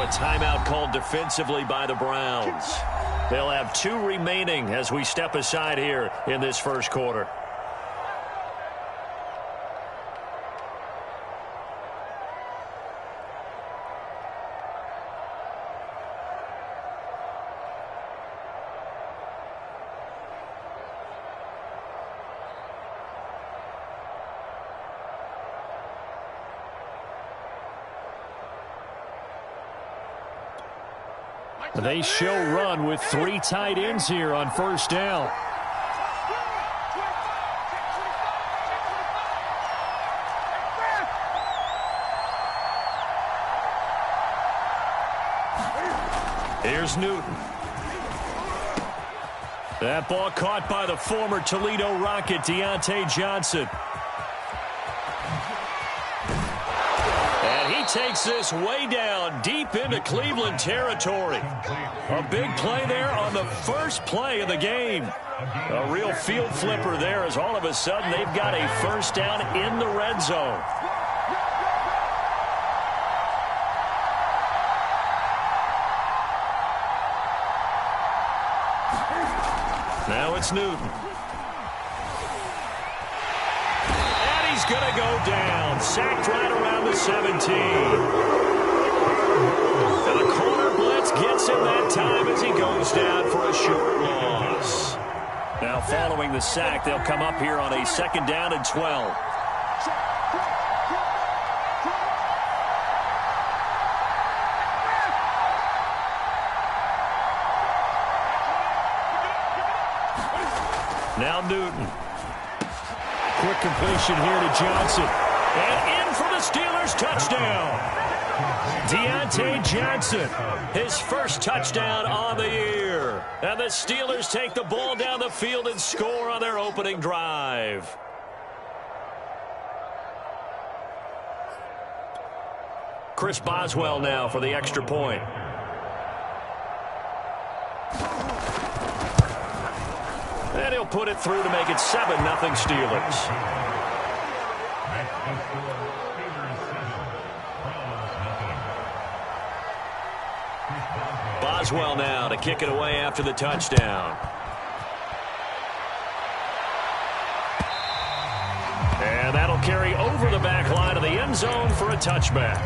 a timeout called defensively by the Browns. They'll have 2 remaining as we step aside here in this first quarter. They show run with 3 tight ends here on first down. Here's Newton. That ball caught by the former Toledo Rocket, Deontay Johnson. Takes this way down deep into Cleveland territory. A big play there on the first play of the game. A real field flipper there as all of a sudden they've got a first down in the red zone. Now it's Newton. He's going to go down. Sacked right around the 17. And the corner blitz gets him that time as he goes down for a short loss. Now following the sack, they'll come up here on a 2nd down and 12. Now Newton. Quick completion here to Johnson. And in for the Steelers touchdown. Deontay Johnson, his first touchdown on the year. And the Steelers take the ball down the field and score on their opening drive. Chris Boswell now for the extra point. And he'll put it through to make it 7-0 Steelers. Boswell now to kick it away after the touchdown. And that'll carry over the back line of the end zone for a touchback.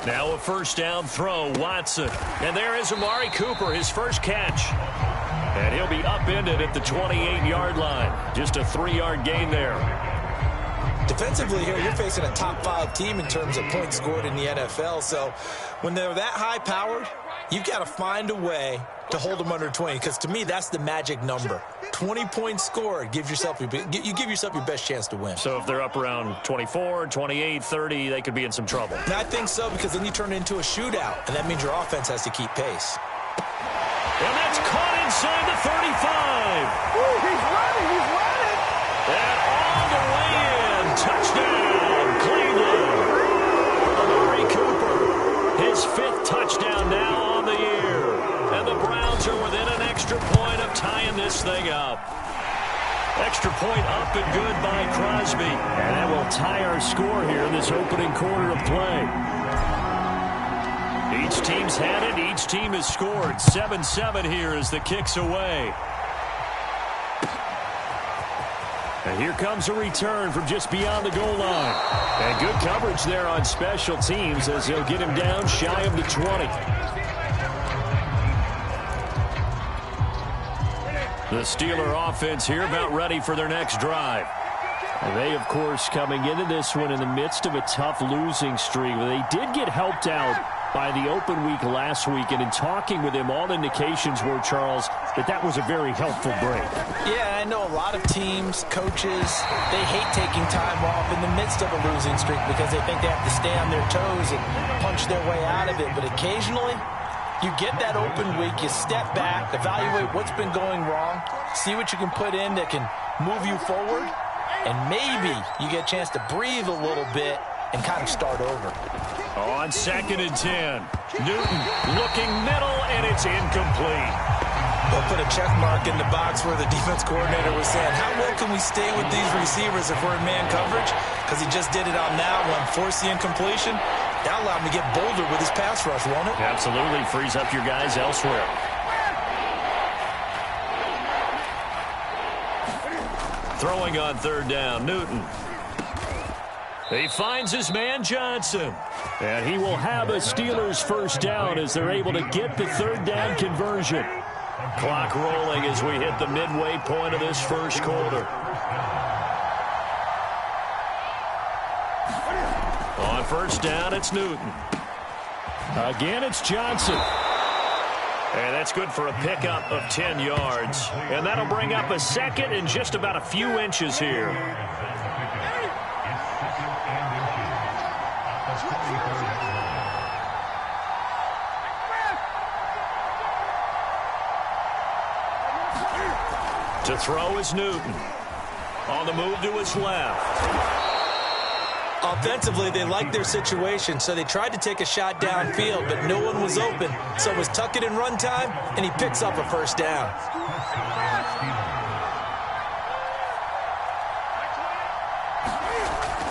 Now a first down throw, Watson. And there is Amari Cooper, his first catch. And he'll be upended at the 28-yard line. Just a 3-yard gain there. Defensively here, you're facing a top-5 team in terms of points scored in the NFL. So when they're that high-powered, you've got to find a way to hold them under 20. Because to me, that's the magic number. 20 points scored, you give yourself your best chance to win. So if they're up around 24, 28, 30, they could be in some trouble. And I think so, because then you turn it into a shootout, and that means your offense has to keep pace. And that's caught inside the 35. Ooh, he's running, he's running. And all the way in, touchdown, Cleveland. Amari Cooper, his 5th touchdown now on the year. And the Browns are within an extra point of tying this thing up. Extra point up and good by Crosby. And that will tie our score here in this opening quarter of play. Each team's had it. Each team has scored. 7-7 here as the kick's away. And here comes a return from just beyond the goal line. And good coverage there on special teams as they'll get him down shy of the 20. The Steeler offense here about ready for their next drive. And they, of course, coming into this one in the midst of a tough losing streak. They did get helped out by the open week last week, and in talking with him, all indications were, Charles, that was a very helpful break. Yeah, I know a lot of teams, coaches, they hate taking time off in the midst of a losing streak because they think they have to stay on their toes and punch their way out of it. But occasionally, you get that open week, you step back, evaluate what's been going wrong, see what you can put in that can move you forward, and maybe you get a chance to breathe a little bit and kind of start over. On 2nd and 10, Newton looking middle, and it's incomplete. They'll put a check mark in the box where the defense coordinator was saying, how well can we stay with these receivers if we're in man coverage? Because he just did it on that one, force the incompletion. That allowed him to get bolder with his pass rush, won't it? Absolutely, frees up your guys elsewhere. Throwing on 3rd down, Newton. He finds his man, Johnson. And he will have a Steelers first down as they're able to get the 3rd down conversion. Clock rolling as we hit the midway point of this first quarter. On 1st down, it's Newton. Again, it's Johnson. And that's good for a pickup of 10 yards. And that'll bring up a 2nd and just about a few inches here. To throw is Newton. On the move to his left. Offensively, they liked their situation, so they tried to take a shot downfield, but no one was open. So it was tuck it and run time, and he picks up a first down.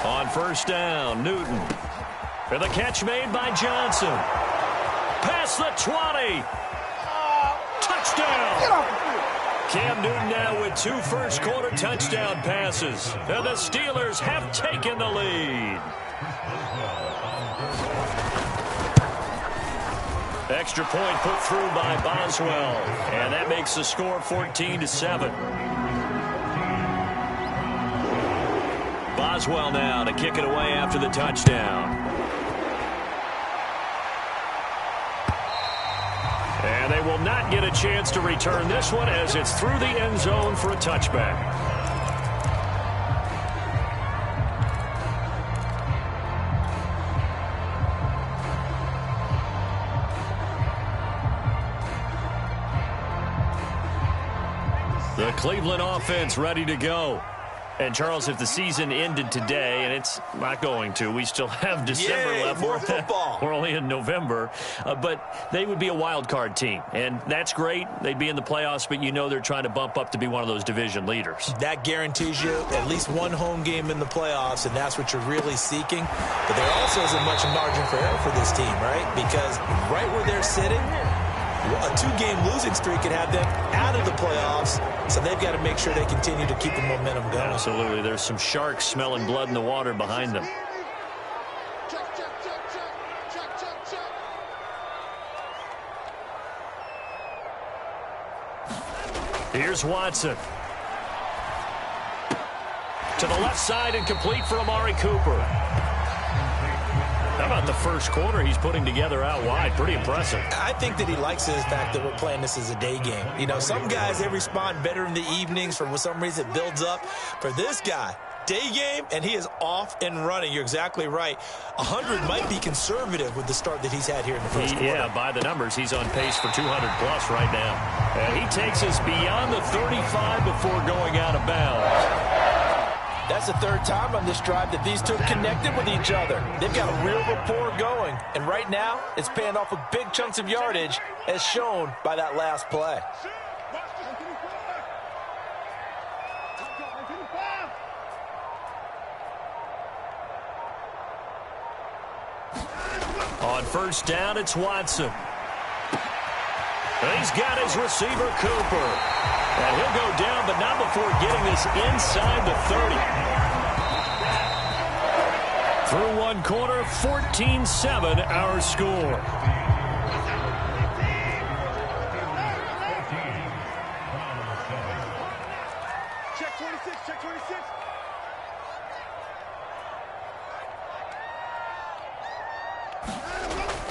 On 1st down, Newton. For the catch made by Johnson. Past the 20. Touchdown. Cam Newton now with 2 first-quarter touchdown passes. And the Steelers have taken the lead. Extra point put through by Boswell. And that makes the score 14-7. Boswell now to kick it away after the touchdown. And they will not get a chance to return this one as it's through the end zone for a touchback. The Cleveland offense ready to go. And, Charles, if the season ended today, and it's not going to, we still have December left. More football. We're only in November. But they would be a wild card team. And that's great. They'd be in the playoffs, but you know they're trying to bump up to be one of those division leaders. That guarantees you at least one home game in the playoffs, and that's what you're really seeking. But there also isn't much margin for error for this team, right? Because right where they're sitting, a 2-game losing streak could have them out of the playoffs, so they've got to make sure they continue to keep the momentum going. Absolutely. There's some sharks smelling blood in the water behind them. Here's Watson. To the left side and complete for Amari Cooper. How about the first quarter he's putting together out wide? Pretty impressive. I think that he likes the fact that we're playing this as a day game. You know, some guys, they respond better in the evenings. For some reason, it builds up. For this guy, day game, and he is off and running. You're exactly right. 100 might be conservative with the start that he's had here in the first quarter. Yeah, by the numbers, he's on pace for 200-plus right now. And he takes us beyond the 35 before going out of bounds. That's the 3rd time on this drive that these two have connected with each other. They've got a real rapport going. And right now, it's paying off with big chunks of yardage, as shown by that last play. On 1st down, it's Watson. He's got his receiver, Cooper. And he'll go down, but not before getting this inside the 30. Through one quarter, 14-7 our score. Check 26, check 26.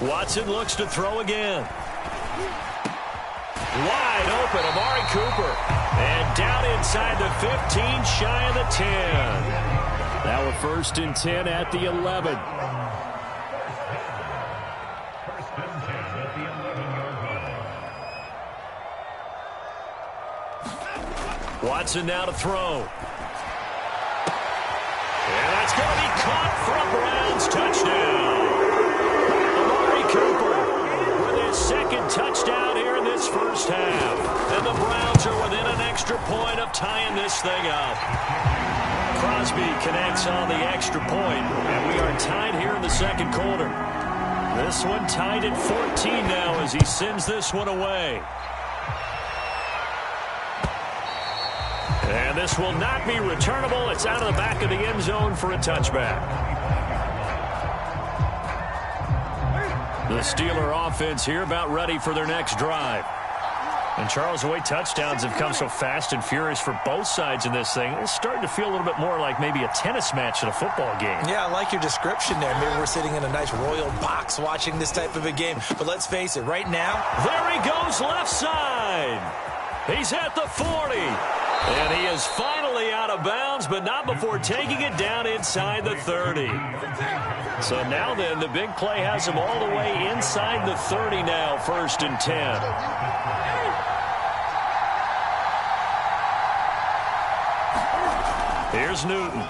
Watson looks to throw again. Wide open, Amari Cooper. And down inside the 15, shy of the 10. Now a 1st and 10 at the 11. Watson now to throw. And that's going to be caught for a Browns touchdown. Amari Cooper with his 2nd touchdown here in this first half. And the Browns are within an extra point of tying this thing up. Crosby connects on the extra point, and we are tied here in the 2nd quarter. This one tied at 14 now as he sends this one away. And this will not be returnable. It's out of the back of the end zone for a touchback. The Steeler offense here about ready for their next drive. And Charles, the way touchdowns have come so fast and furious for both sides in this thing, it's starting to feel a little bit more like maybe a tennis match in a football game. Yeah, I like your description there. Maybe we're sitting in a nice royal box watching this type of a game. But let's face it, right now, there he goes left side. He's at the 40. And he is finally out of bounds, but not before taking it down inside the 30. So now then, the big play has him all the way inside the 30 now, 1st and 10. Here's Newton.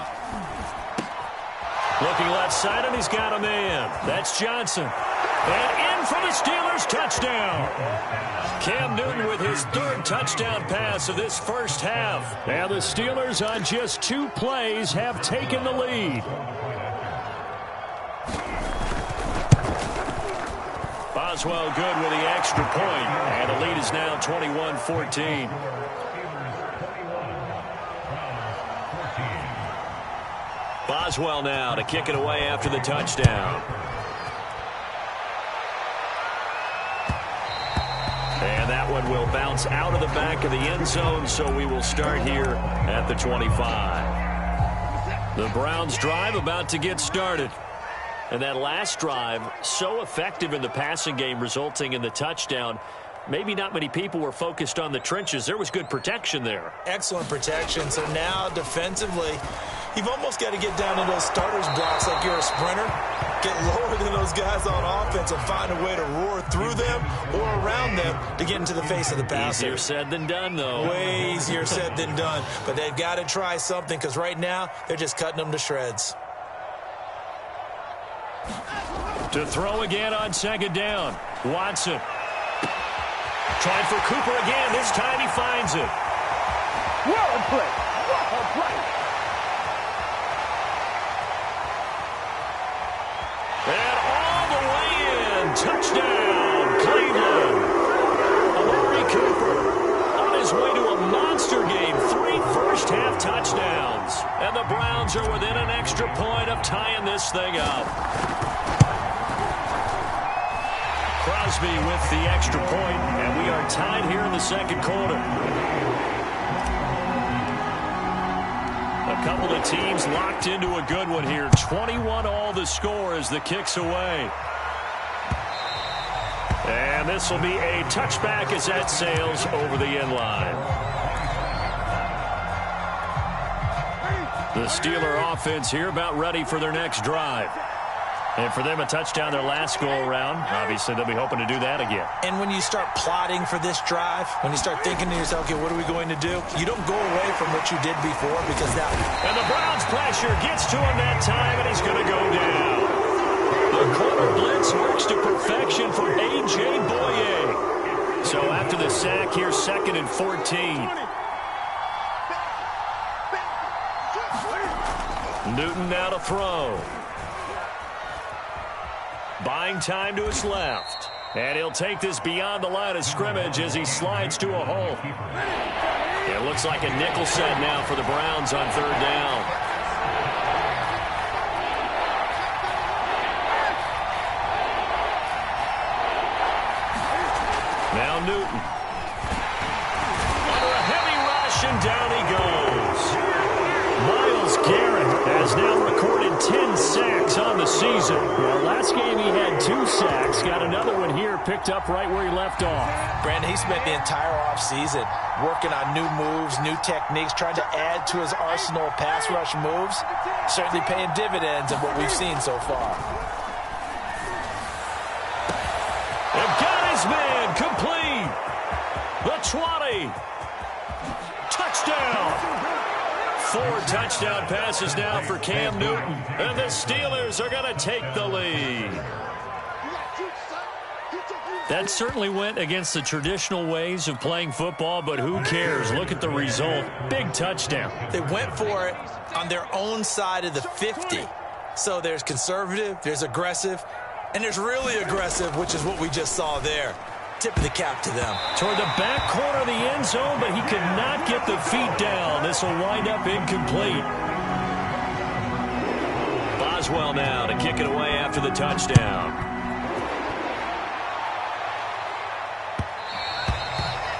Looking left side, and he's got a man. That's Johnson. And in for the Steelers, touchdown. Cam Newton with his 3rd touchdown pass of this first half. And the Steelers on just 2 plays have taken the lead. Boswell good with the extra point. And the lead is now 21-14. Boswell now to kick it away after the touchdown. And that one will bounce out of the back of the end zone, so we will start here at the 25. The Browns drive about to get started. And that last drive, so effective in the passing game, resulting in the touchdown. Maybe not many people were focused on the trenches. There was good protection there. Excellent protection. So now defensively, you've almost got to get down in those starters blocks like you're a sprinter. Get lower than those guys on offense and find a way to roar through them or around them to get into the face of the passer. Easier said than done, though. Way easier said than done. But they've got to try something because right now they're just cutting them to shreds. To throw again on 2nd down. Watson. Trying for Cooper again. This time he finds it. Well played. Well played. And all the way in. Touchdown, Cleveland. Amari Cooper on his way to a monster game. 3 first-half touchdowns. And the Browns are within an extra point of tying this thing up. Crosby with the extra point, and we are tied here in the 2nd quarter. A couple of teams locked into a good one here. 21 all the score as the kick's away. And this will be a touchback as that sails over the end line. The Steeler offense here about ready for their next drive. And for them, a touchdown their last go-around. Obviously, they'll be hoping to do that again. And when you start plotting for this drive, when you start thinking to yourself, okay, what are we going to do? You don't go away from what you did before because now... And the Browns pressure gets to him that time, and he's going to go down. The corner blitz works to perfection for A.J. Boye. So after the sack, here's 2nd and 14. Newton now to throw. Buying time to his left. And he'll take this beyond the line of scrimmage as he slides to a hole. It looks like a nickel set now for the Browns on 3rd down. Now Newton. Under a heavy rush, and down he goes. Myles Garrett has now recorded 10 sacks on the season. Well, last game he had 2 sacks. Got another one here picked up right where he left off. Brandon, he spent the entire offseason working on new moves, new techniques, trying to add to his arsenal of pass rush moves. Certainly paying dividends in what we've seen so far. And got his man complete. The 20. Touchdown. 4 touchdown passes now for Cam Newton. And the Steelers are going to take the lead. That certainly went against the traditional ways of playing football, but who cares? Look at the result. Big touchdown. They went for it on their own side of the 50. So there's conservative, there's aggressive, and there's really aggressive, which is what we just saw there. Tip of the cap to them. Toward the back corner of the end zone, but he could not get the feet down. This will wind up incomplete. Boswell now to kick it away after the touchdown.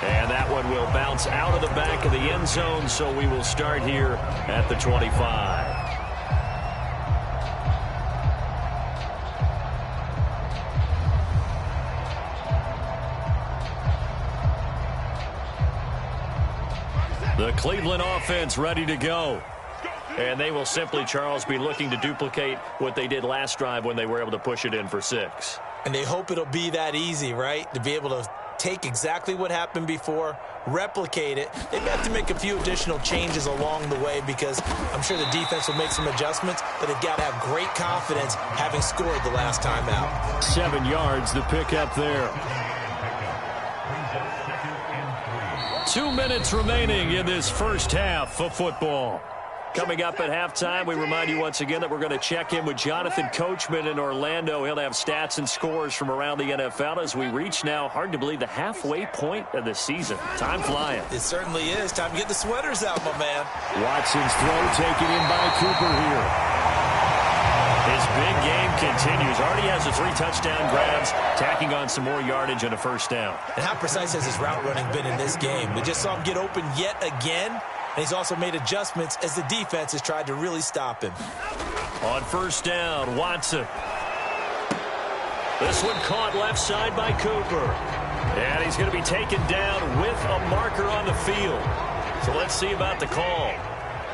And that one will bounce out of the back of the end zone, so we will start here at the 25. The Cleveland offense ready to go. And they will simply, Charles, be looking to duplicate what they did last drive when they were able to push it in for 6. And they hope it'll be that easy, right? To be able to take exactly what happened before, replicate it. They've got to make a few additional changes along the way because I'm sure the defense will make some adjustments, but they've got to have great confidence having scored the last time out. 7 yards, the pick up there. 2 minutes remaining in this first half of football. Coming up at halftime, we remind you once again that we're going to check in with Jonathan Coachman in Orlando. He'll have stats and scores from around the NFL as we reach now, hard to believe, the halfway point of the season. Time flying. It certainly is. Time to get the sweaters out, my man. Watson's throw taken in by Cooper here. His big game continues. Already has the 3 touchdown grabs, tacking on some more yardage and a first down. And how precise has his route running been in this game? We just saw him get open yet again. And he's also made adjustments as the defense has tried to really stop him. On first down, Watson. This one caught left side by Cooper. And he's going to be taken down with a marker on the field. So let's see about the call.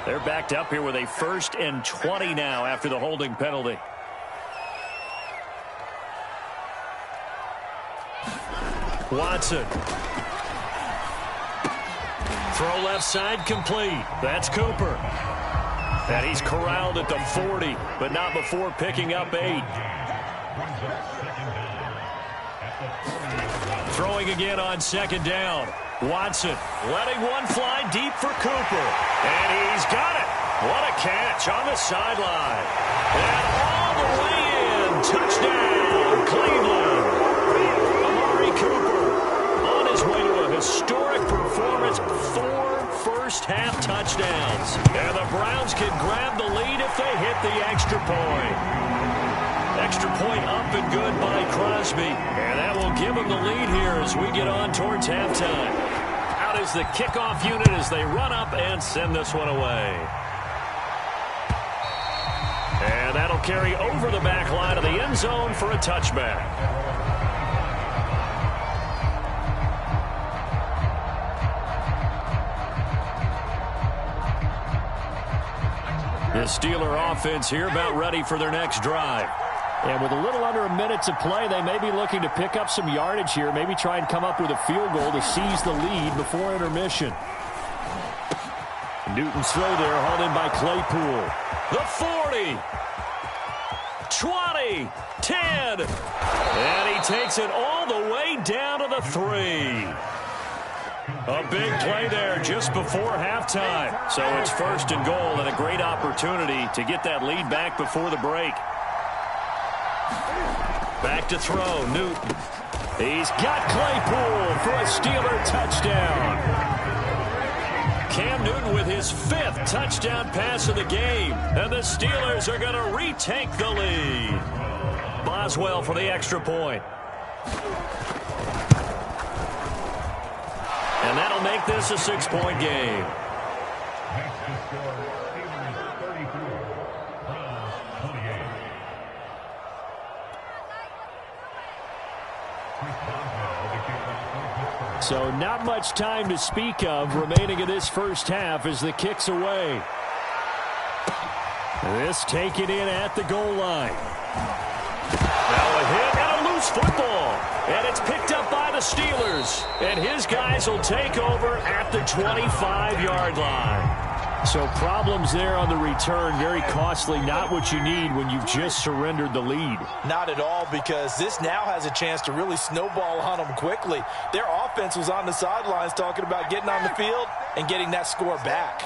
They're backed up here with a 1st and 20 now after the holding penalty. Watson. Throw left side complete. That's Cooper. And he's corralled at the 40, but not before picking up 8. Throwing again on 2nd down. Watson letting one fly deep for Cooper. And he's got it. What a catch on the sideline. And all the way in. Touchdown, Cleveland. Amari Cooper on his way to a historic performance. 4 first-half touchdowns. And the Browns can grab the lead if they hit the extra point. Extra point up and good by Crosby. And that will give them the lead here as we get on towards halftime. Out is the kickoff unit as they run up and send this one away. And that'll carry over the back line of the end zone for a touchback. The Steeler offense here about ready for their next drive. And with a little under a minute to play, they may be looking to pick up some yardage here, maybe try and come up with a field goal to seize the lead before intermission. Newton's throw there, hauled in by Claypool. The 40, 20, 10, and he takes it all the way down to the 3. A big play there just before halftime. So it's 1st and goal and a great opportunity to get that lead back before the break. Back to throw, Newton. He's got Claypool for a Steeler touchdown. Cam Newton with his 5th touchdown pass of the game. And the Steelers are going to retake the lead. Boswell for the extra point. And that'll make this a 6-point game. So not much time to speak of remaining in this first half as the kick's away. This taken in at the goal line. Now a hit and a loose football. And it's picked up by the Steelers. And his guys will take over at the 25-yard line. So problems there on the return. Very costly. Not what you need when you've just surrendered the lead. Not at all, because this now has a chance to really snowball on them quickly. Their offense was on the sidelines talking about getting on the field and getting that score back.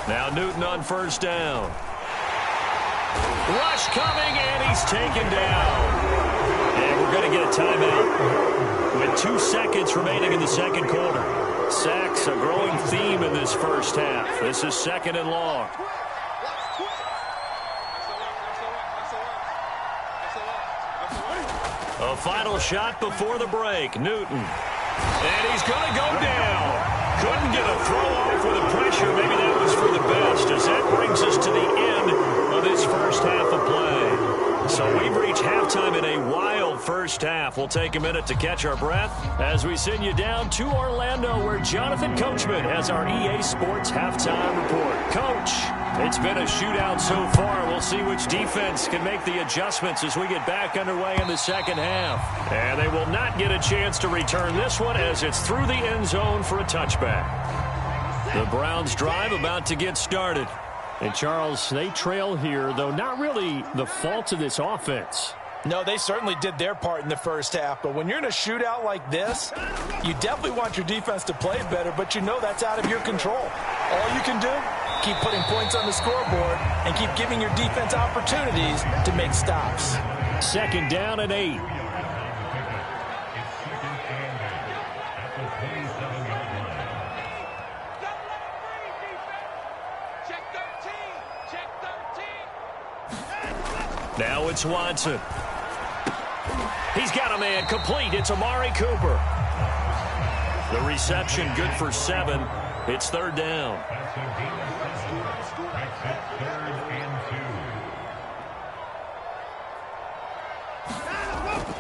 Now Newton on first down. Rush coming, and he's taken down. And we're going to get a timeout with 2 seconds remaining in the second quarter. Sacks, a growing theme in this first half. This is 2nd and long. A final shot before the break. Newton. And he's going to go down. Couldn't get a throw off with the pressure. Maybe that was for the best, as that brings us to the end of this first half of play. So we've reached halftime in a wild first half. We'll take a minute to catch our breath as we send you down to Orlando, where Jonathan Coachman has our EA Sports halftime report. Coach, it's been a shootout so far. We'll see which defense can make the adjustments as we get back underway in the second half. And they will not get a chance to return this one, as it's through the end zone for a touchback. The Browns drive about to get started. And, Charles, they trail here, though not really the fault of this offense. No, they certainly did their part in the first half. But when you're in a shootout like this, you definitely want your defense to play better, but you know that's out of your control. All you can do, keep putting points on the scoreboard and keep giving your defense opportunities to make stops. 2nd down and 8. Now it's Watson. He's got a man complete. It's Amari Cooper. The reception good for 7. It's 3rd down.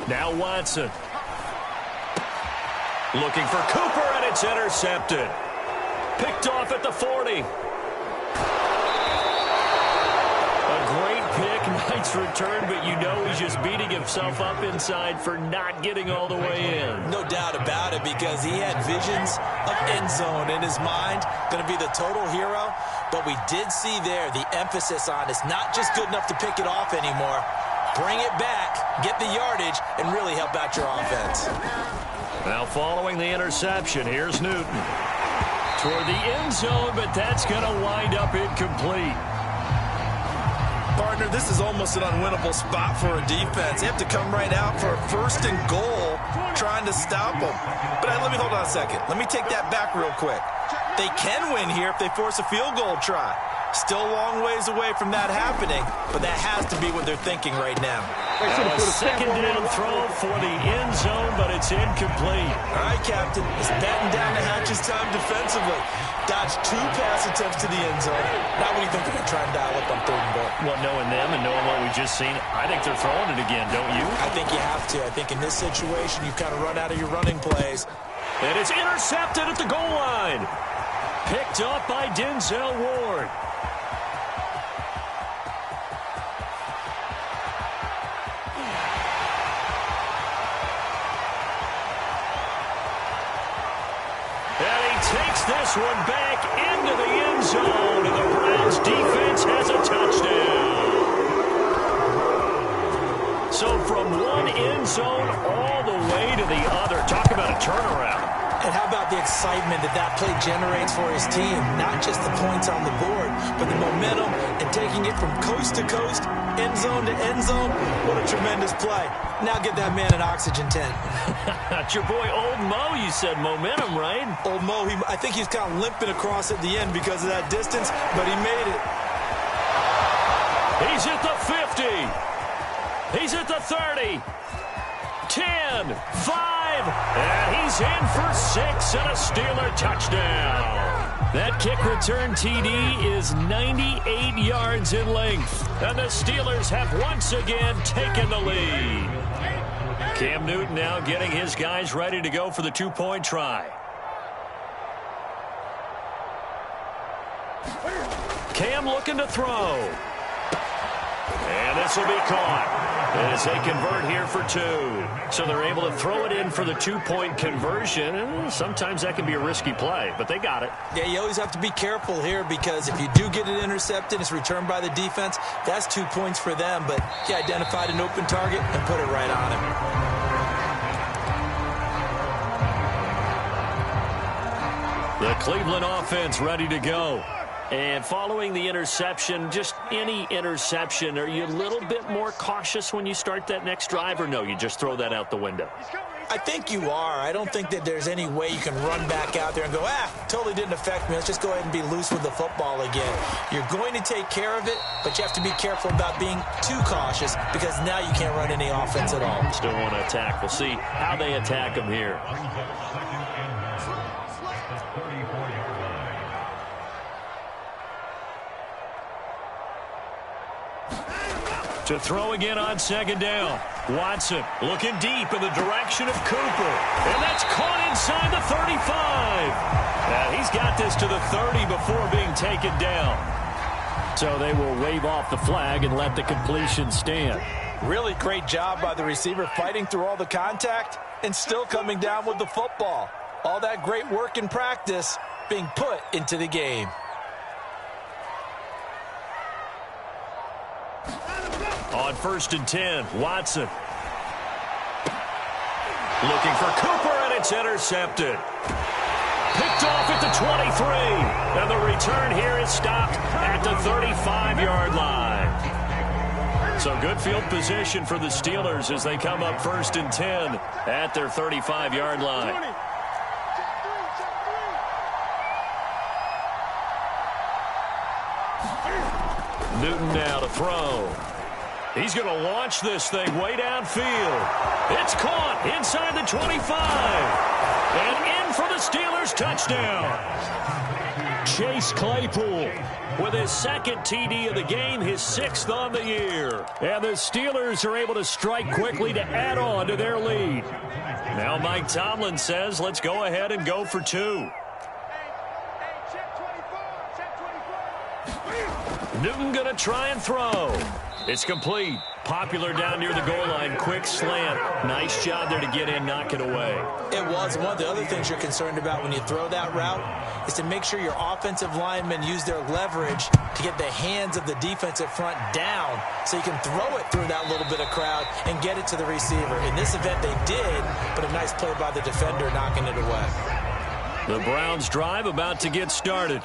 Now Watson. Looking for Cooper, and it's intercepted. Picked off at the 40. Nice return, but you know he's just beating himself up inside for not getting all the way in. No doubt about it, because he had visions of end zone in his mind. Going to be the total hero. But we did see there the emphasis on it's not just good enough to pick it off anymore. Bring it back, get the yardage, and really help out your offense. Now following the interception, here's Newton. Toward the end zone, but that's going to wind up incomplete. Partner, this is almost an unwinnable spot for a defense. They have to come right out for a 1st and goal, trying to stop them. But let me hold on a second. Let me take that back real quick. They can win here if they force a field goal try. Still a long ways away from that happening, but that has to be what they're thinking right now. A 2nd down throw for the end zone, but it's incomplete. All right, Captain. It's batting down the hatches time defensively. Dodged 2 pass attempts to the end zone. Now what do you think they're going to try and dial up on 3rd and goal? Well, knowing them and knowing what we just seen, I think they're throwing it again, don't you? I think you have to. I think in this situation, you kind of run out of your running plays. And it's intercepted at the goal line. Picked up by Denzel Ward. Takes this one back into the end zone, and the Browns defense has a touchdown. So from one end zone all the way to the other. Talk about a turnaround. And how about the excitement that play generates for his team? Not just the points on the board, but the momentum and taking it from coast to coast, end zone to end zone. What a tremendous play. Now get that man an oxygen tent. It's your boy Old Mo, you said. Momentum, right? Old Mo, I think he's kind of limping across at the end because of that distance, but he made it. He's at the 50. He's at the 30. 10, 5, and he's in for 6 and a Steeler touchdown. That kick return TD is 98 yards in length, and the Steelers have once again taken the lead. Cam Newton now getting his guys ready to go for the two-point try. Cam looking to throw. And this will be caught as they convert here for two. So they're able to throw it in for the two-point conversion. And sometimes that can be a risky play, but they got it. Yeah, you always have to be careful here because if you do get it intercepted, it's returned by the defense, that's 2 points for them. But he identified an open target and put it right on him. The Cleveland offense ready to go. And following the interception, just any interception, are you a little bit more cautious when you start that next drive, or no, you just throw that out the window? I think you are. I don't think that there's any way you can run back out there and go, totally didn't affect me. Let's just go ahead and be loose with the football again. You're going to take care of it, but you have to be careful about being too cautious because now you can't run any offense at all. Still want to attack. We'll see how they attack them here. To throw again on second down. Watson looking deep in the direction of Cooper. And that's caught inside the 35. And he's got this to the 30 before being taken down. So they will wave off the flag and let the completion stand. Really great job by the receiver fighting through all the contact and still coming down with the football. All that great work in practice being put into the game. On 1st and 10, Watson. Looking for Cooper, and it's intercepted. Picked off at the 23. And the return here is stopped at the 35-yard line. So good field position for the Steelers as they come up 1st and 10 at their 35-yard line. Newton now to throw. He's going to launch this thing way downfield. It's caught inside the 25. And in for the Steelers touchdown. Chase Claypool with his second TD of the game, his 6th on the year. And the Steelers are able to strike quickly to add on to their lead. Now Mike Tomlin says, let's go ahead and go for two. Newton going to try and throw. It's complete. Popular down near the goal line. Quick slant. Nice job there to get in, knock it away. It was. One of the other things you're concerned about when you throw that route is to make sure your offensive linemen use their leverage to get the hands of the defensive front down so you can throw it through that little bit of crowd and get it to the receiver. In this event, they did, but a nice play by the defender knocking it away. The Browns drive about to get started.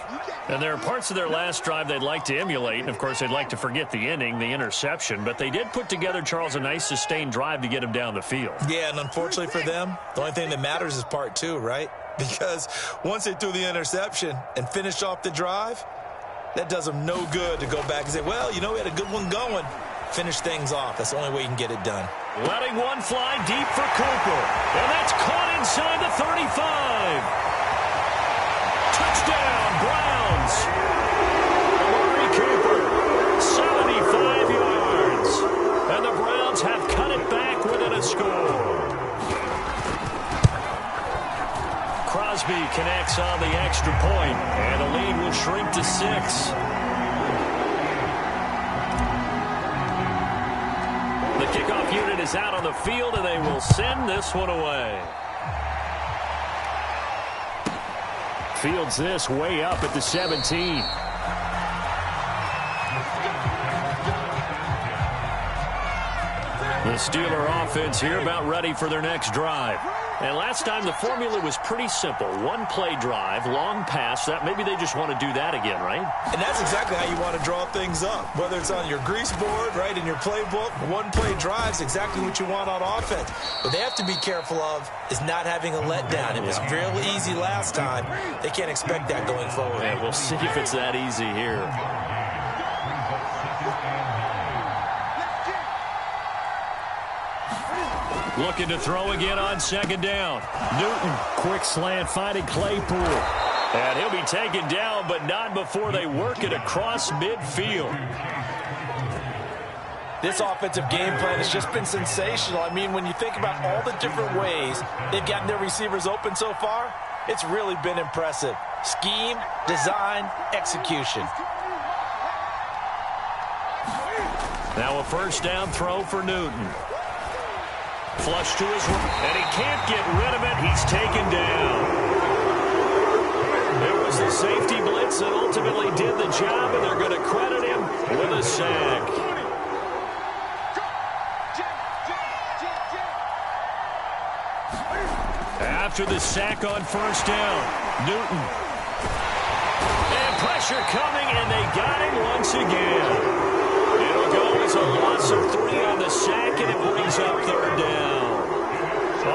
And there are parts of their last drive they'd like to emulate. And, of course, they'd like to forget the inning, the interception. But they did put together, Charles, a nice sustained drive to get him down the field. Yeah, and unfortunately for them, the only thing that matters is part two, right? Because once they threw the interception and finished off the drive, that does them no good to go back and say, well, you know, we had a good one going. Finish things off. That's the only way you can get it done. Letting one fly deep for Cooper. And that's caught inside the 35. Touchdown, Browns. Amari Cooper, 75 yards. And the Browns have cut it back within a score. Crosby connects on the extra point, and the lead will shrink to 6. The kickoff unit is out on the field, and they will send this one away. Fields this way up at the 17. The Steeler offense here about ready for their next drive. And last time the formula was pretty simple. One play drive, long pass. That maybe they just want to do that again, right? And that's exactly how you want to draw things up. Whether it's on your grease board, right, in your playbook, one play drive is exactly what you want on offense. What they have to be careful of is not having a letdown. It was real easy last time. They can't expect that going forward. Yeah, we'll see if it's that easy here. Looking to throw again on second down. Newton, quick slant, finding Claypool. And he'll be taken down, but not before they work it across midfield. This offensive game plan has just been sensational. I mean, when you think about all the different ways they've gotten their receivers open so far, it's really been impressive. Scheme, design, execution. Now a first down throw for Newton. Flush to his right, and he can't get rid of it. He's taken down. It was the safety blitz that ultimately did the job, and they're going to credit him with a sack. After the sack on first down, Newton. And pressure coming, and they got him once again. It'll go as a loss of 3 on the sack, and it brings up third down.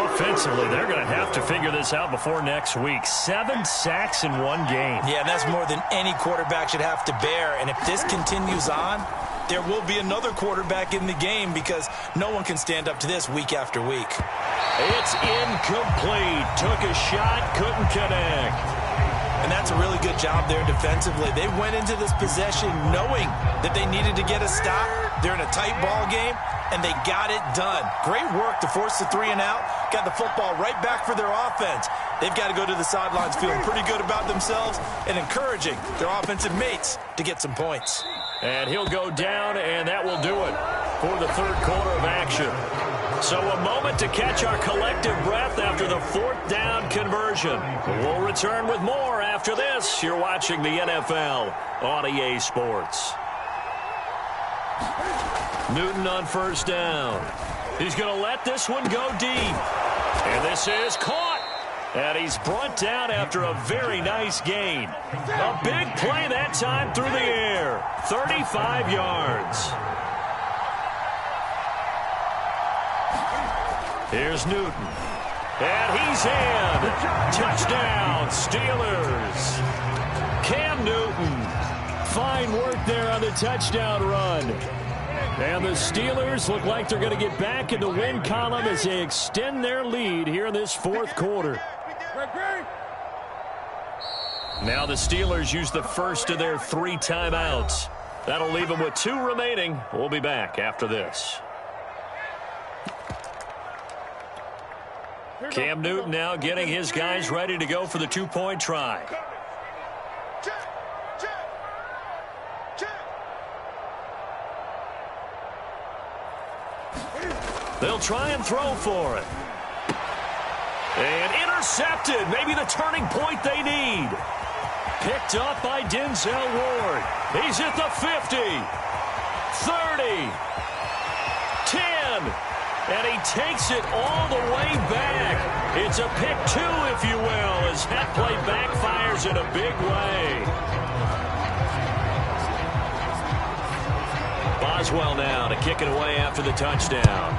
Offensively, they're going to have to figure this out before next week. 7 sacks in one game. Yeah, and that's more than any quarterback should have to bear. And if this continues on, there will be another quarterback in the game because no one can stand up to this week after week. It's incomplete. Took a shot, couldn't connect. And that's a really good job there defensively. They went into this possession knowing that they needed to get a stop. They're in a tight ball game, and they got it done. Great work to force the 3 and out. Got the football right back for their offense. They've got to go to the sidelines feeling pretty good about themselves and encouraging their offensive mates to get some points. And he'll go down, and that will do it for the third quarter of action. So a moment to catch our collective breath after the 4th down conversion. We'll return with more after this. You're watching the NFL on EA Sports. Newton on first down. He's going to let this one go deep. And this is caught. And he's brought down after a very nice gain. A big play that time through the air. 35 yards. Here's Newton. And he's in. Touchdown, Steelers. Cam Newton. Fine work there on the touchdown run. And the Steelers look like they're going to get back in the win column as they extend their lead here in this 4th quarter. Now the Steelers use the first of their 3 timeouts. That'll leave them with 2 remaining. We'll be back after this. Cam Newton now getting his guys ready to go for the 2-point try. They'll try and throw for it. And intercepted. Maybe the turning point they need. Picked up by Denzel Ward. He's at the 50. 30. 10. And he takes it all the way back. It's a pick 2, if you will, as that play backfires in a big way. Boswell now to kick it away after the touchdown.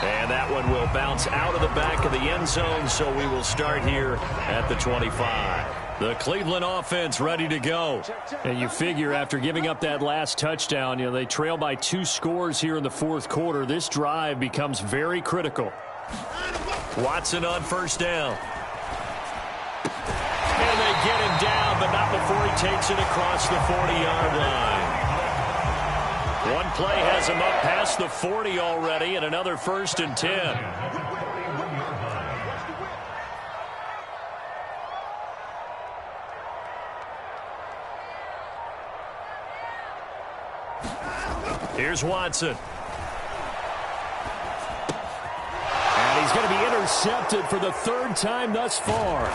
And that one will bounce out of the back of the end zone, so we will start here at the 25. The Cleveland offense ready to go. And you figure after giving up that last touchdown, they trail by 2 scores here in the 4th quarter. This drive becomes very critical. Watson on first down. And they get him down, but not before he takes it across the 40-yard line. One play has him up past the 40 already, and another 1st and 10. Here's Watson. And he's going to be intercepted for the 3rd time thus far.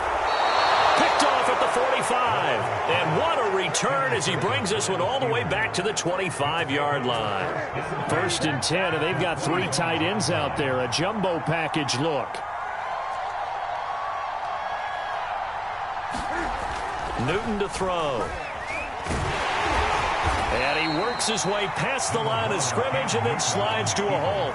Picked off at the 45. And what a return as he brings this one all the way back to the 25-yard line. 1st and 10, and they've got 3 tight ends out there. A jumbo package look. Newton to throw. And he works his way past the line of scrimmage and then slides to a hole.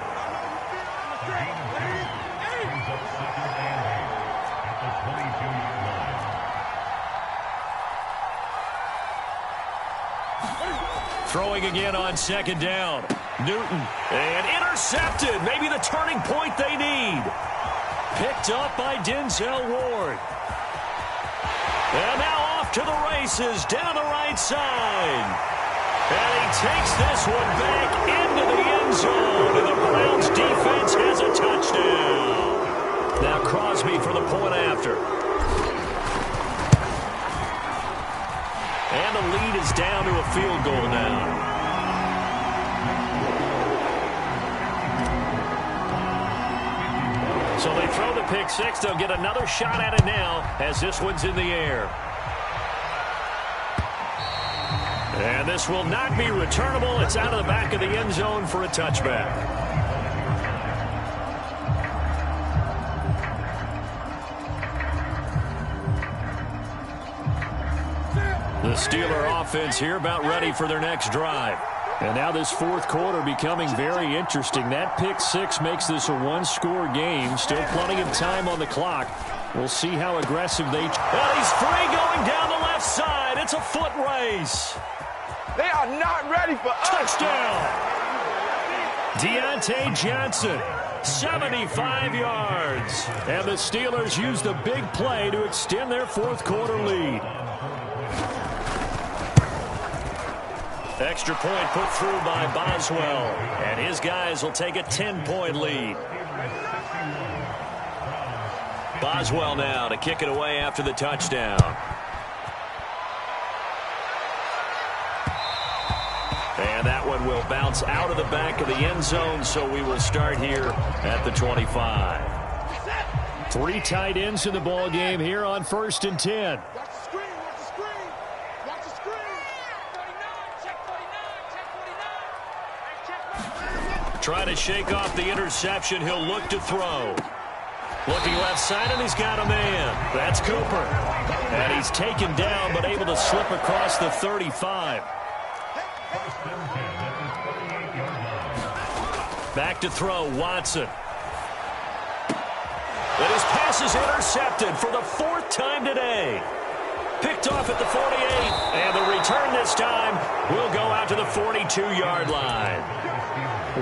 Throwing again on 2nd down. Newton. And intercepted. Maybe the turning point they need. Picked up by Denzel Ward. And now off to the races down the right side. And he takes this one back into the end zone, and the Browns defense has a touchdown. Now Crosby for the point after. And the lead is down to a field goal now. So they throw the pick six. They'll get another shot at it now as this one's in the air. And this will not be returnable. It's out of the back of the end zone for a touchback. The Steeler offense here about ready for their next drive. And now this fourth quarter becoming very interesting. That pick six makes this a one-score game. Still plenty of time on the clock. We'll see how aggressive they... And he's free going down the left side. It's a foot race. They are not ready for us. Touchdown. Deontay Johnson, 75 yards. And the Steelers use the big play to extend their fourth quarter lead. Extra point put through by Boswell. And his guys will take a 10-point lead. Boswell now to kick it away after the touchdown. And that one will bounce out of the back of the end zone, so we will start here at the 25. 3 tight ends in the ball game here on 1st and 10. Watch the screen, watch the screen. Watch the screen. 49, check 49, check 49. Trying to shake off the interception. He'll look to throw. Looking left side, and he's got a man. That's Cooper. And he's taken down, but able to slip across the 35. Back to throw, Watson. And his pass is intercepted for the 4th time today. Picked off at the 48. And the return this time will go out to the 42-yard line.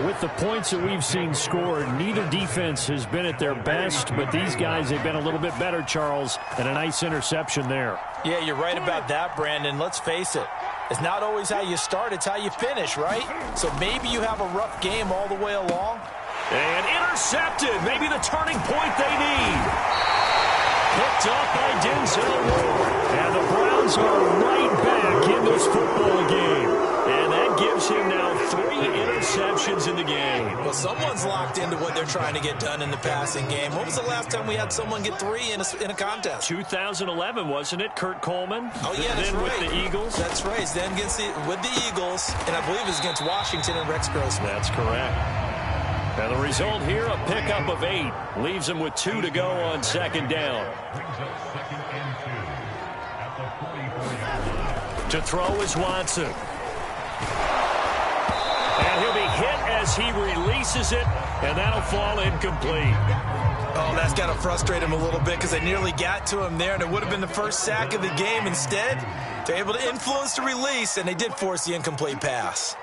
With the points that we've seen scored, neither defense has been at their best, but these guys have been a little bit better, Charles, and a nice interception there. Yeah, you're right about that, Brandon. Let's face it. It's not always how you start, it's how you finish, right? So maybe you have a rough game all the way along. And intercepted. Maybe the turning point they need. Picked up by Denzel Ward. And the Browns are right back in this football game. And that gives him now 3 interceptions in the game. Well, someone's locked into what they're trying to get done in the passing game. When was the last time we had someone get 3 in a contest? 2011, wasn't it? Kurt Coleman? Oh, yeah, that's then right. With the Eagles? That's right. Then with the Eagles, and I believe it's against Washington and Rex Grossman. That's correct. And the result here, a pickup of 8. Leaves them with 2 to go on 2nd down. To throw is Watson. And he'll be hit as he releases it, and that'll fall incomplete. Oh, that's got to frustrate him a little bit because they nearly got to him there, and it would have been the first sack of the game. Instead, they're able to influence the release, and they did force the incomplete pass.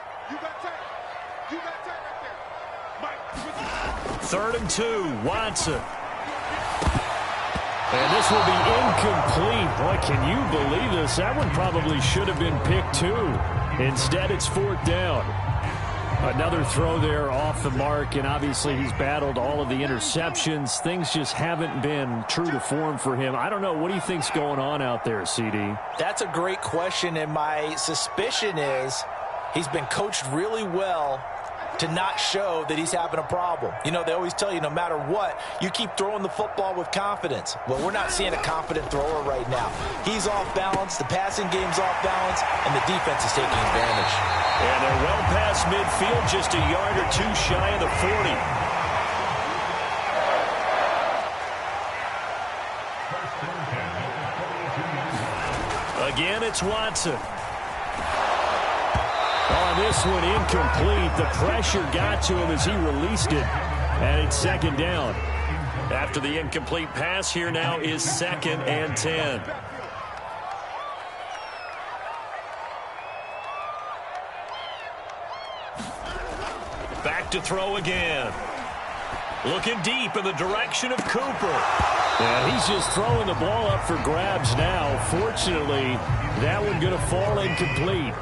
3rd and 2, Watson. And this will be incomplete. Boy, can you believe this? That one probably should have been picked too. Instead, it's 4th down. Another throw there off the mark, and obviously he's battled all of the interceptions. Things just haven't been true to form for him. I don't know. What do you think's going on out there, CD? That's a great question, and my suspicion is he's been coached really well to not show that he's having a problem. You know, they always tell you no matter what, you keep throwing the football with confidence. Well, we're not seeing a confident thrower right now. He's off balance, the passing game's off balance, and the defense is taking advantage. And they're well past midfield, just a yard or 2 shy of the 40. Again, it's Watson. On this one, incomplete. The pressure got to him as he released it. And it's 2nd down. After the incomplete pass, here now is 2nd and 10. Back to throw again. Looking deep in the direction of Cooper. And he's just throwing the ball up for grabs now. Fortunately, that one going to fall incomplete.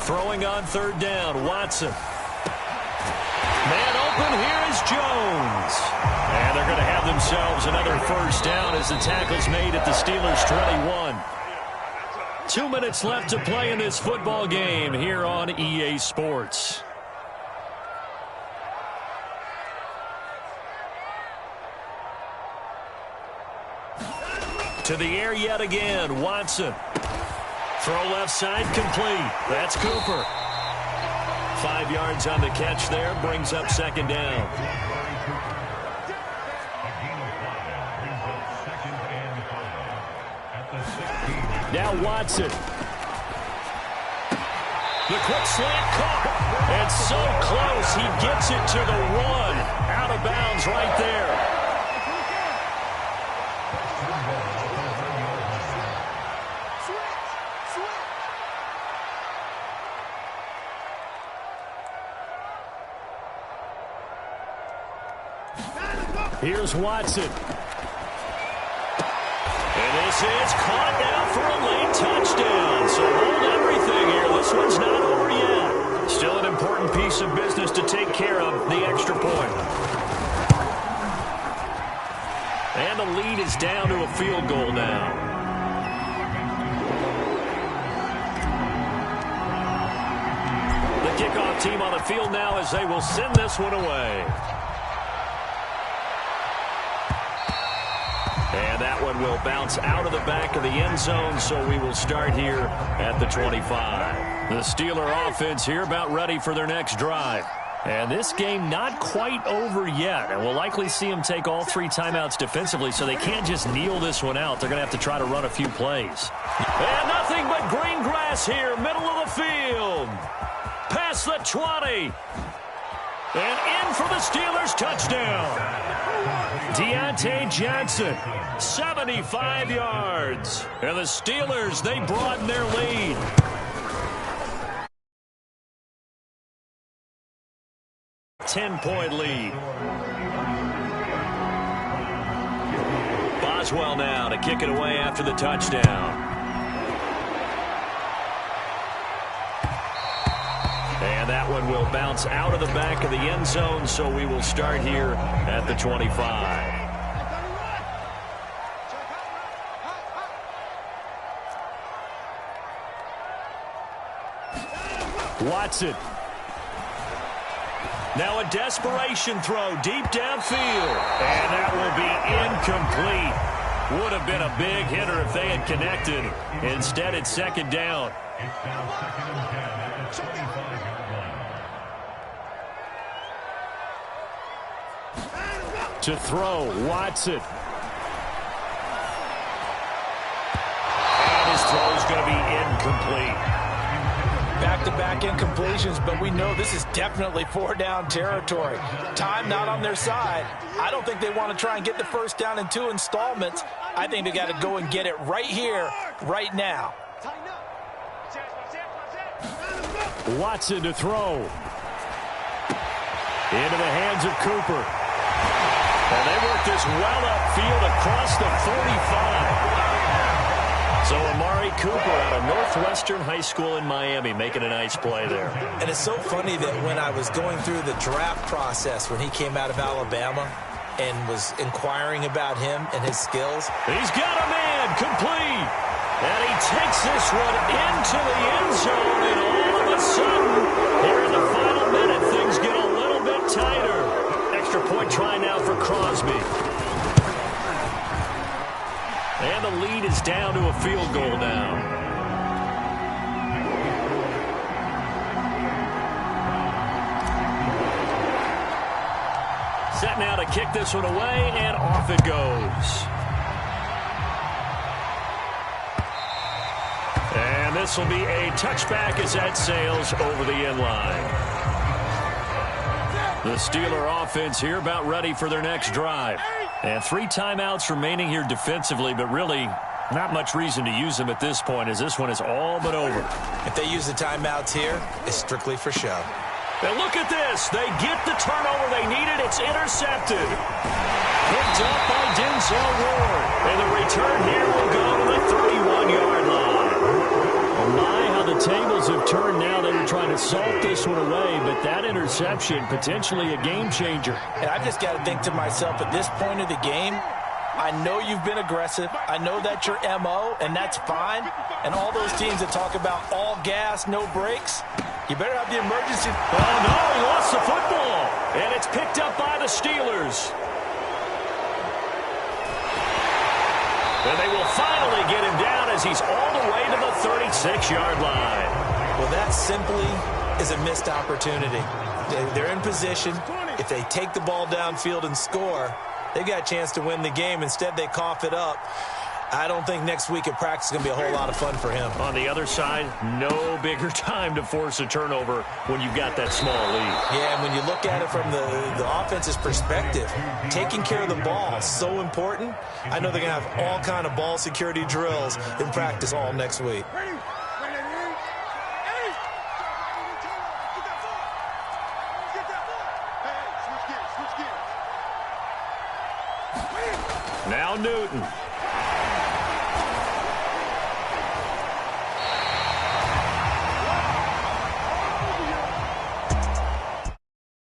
Throwing on third down, Watson. Man open, here is Jones. And they're going to have themselves another first down as the tackle's made at the Steelers' 21. 2 minutes left to play in this football game here on EA Sports. To the air yet again, Watson. Throw left side complete. That's Cooper. 5 yards on the catch there, brings up second down. Now Watson. The quick slant caught. And so close, he gets it to the 1. Out of bounds right there. Here's Watson. And this is caught now for a late touchdown. So hold everything here. This one's not over yet. Still an important piece of business to take care of, the extra point. And the lead is down to a field goal now. The kickoff team on the field now as they will send this one away. And that one will bounce out of the back of the end zone, so we will start here at the 25. The Steeler offense here about ready for their next drive. And this game not quite over yet. And we'll likely see them take all 3 timeouts defensively, so they can't just kneel this one out. They're going to have to try to run a few plays. And nothing but green grass here, middle of the field. Past the 20. And in for the Steelers touchdown. Deontay Johnson, 75 yards. And the Steelers, they broaden their lead. Ten-point lead. Boswell now to kick it away after the touchdown. And that one will bounce out of the back of the end zone, so we will start here at the 25. Watson. Now a desperation throw deep downfield. And that will be incomplete. Would have been a big hitter if they had connected. Instead, it's second down. It's now second and 10 at the 25-yard line. To throw, Watson. And his throw is going to be incomplete. Back-to-back incompletions, but we know this is definitely 4-down territory. Time not on their side. I don't think they want to try and get the first down in 2 installments. I think they got to go and get it right here, right now. Watson to throw. Into the hands of Cooper. And they work this well upfield across the 45. So Amari Cooper out of Northwestern High School in Miami making a nice play there. And it's so funny that when I was going through the draft process when he came out of Alabama and was inquiring about him and his skills. He's got a man complete. And he takes this one into the end zone. And all of a sudden, here in the final minute, things get a little bit tighter. Extra point try now for Crosby. And the lead is down to a field goal now. Set now to kick this one away, and off it goes. And this will be a touchback as that sails over the end line. The Steeler offense here about ready for their next drive. And 3 timeouts remaining here defensively, but really Not much reason to use them at this point, as this one is all but over. If they use the timeouts here, it's strictly for show. And look at this. They get the turnover they needed. It's intercepted. Picked up by Denzel Ward. And the return here will go to the 31-yard line. Oh my, how the tables have turned now. They were trying to salt this one away, but that interception, potentially a game changer. And I've just got to think to myself, at this point of the game, I know you've been aggressive. I know that's your MO, and that's fine. And all those teams that talk about all gas, no brakes, you better have the emergency. Oh, no, he lost the football. And it's picked up by the Steelers. And they will finally get him down as he's all the way to the 36-yard line. Well, that simply is a missed opportunity. They're in position. If they take the ball downfield and score, they've got a chance to win the game. Instead, they cough it up. I don't think next week at practice is going to be a whole lot of fun for him. On the other side, no bigger time to force a turnover when you've got that small lead. Yeah, and when you look at it from the offense's perspective, taking care of the ball is so important. I know they're going to have all kind of ball security drills in practice all next week. Now Newton.